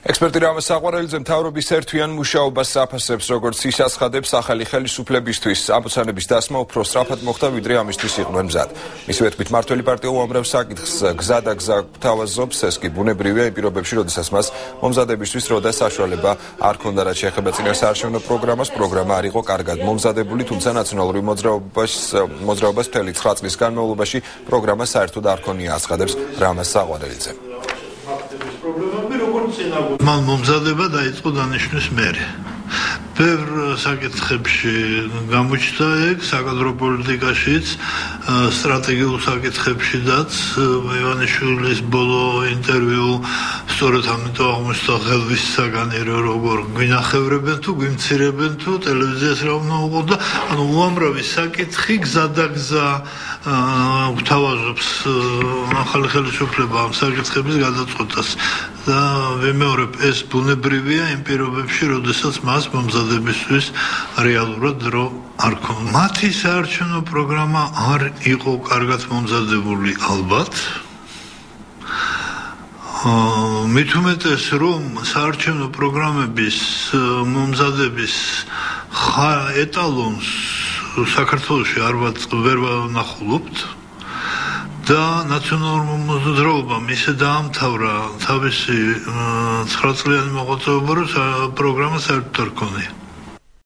ექსპერტი რამაზ საყვარელიძე მთავრობის ერთვიან მუშაობას აფასებს, როგორც ის აცხადებს, ახალი ხელისუფლებისთვის ამოცანების დასმა უფრო სწრაფად მოხდა, ვიდრე ამისთვის იყვნენ მზად. მის ვეთქვით, მართველი პარტია უამრავ საკითხს გზა და გზა გვთავაზობს, ეს კი ბუნებრივია იმ პირობებში, როდესაც მას მომზადებისთვის დრო და საშუალება არ ჰქონდა, რაც შეეხება წინა საარჩევნო პროგრამას. პროგრამა არ იყო კარგად მომზადებული, თუმცა ნაციონალური მოძრაობას მთელი 9 წლის განმავლობაში პროგრამა საერთოდ არ ჰქონია, აცხადებს რამაზ საყვარელიძე. მან მომზადება დაიწყო დანიშვნის მერე. ბევრ საკითხებში გამოჩნდა ეგ საკადრო პოლიტიკაშიც, სტრატეგიულ საკითხებშიც. ივანიშვილის ბოლო ინტერვიუ სწორედ ამიტომ აღმოჩნდა ხელვის საგანი, როგორ გვინახევრებენ თუ გვიმცირებენ თუ ტელევიზიას რა უნდა უყოდა. ანუ უამრავი საკითხი გზადაგზა გვთავაზობს ახალი ხელისუფლება ამ საკითხების გადაწყვეტას და ვიმეორებ, ეს ბუნებრივია იმ პირობებში, როდესაც მას მომზადებისთვის რეალურად დრო არ ქონდა. მათი საარჩევნო პროგრამა არ იყო კარგად მომზადებული, ალბათ. მით უმეტეს, რომ საარჩევნო პროგრამების მომზადების ეტალონს საქართველოში ვერ ვნახულობთ და ნაციონალურმა მოძრაობამ ისე დაამთავრა თავისი 9 წლიანი მოღვაწეობა, რომ პროგრამა საერთოდ არ ქონია.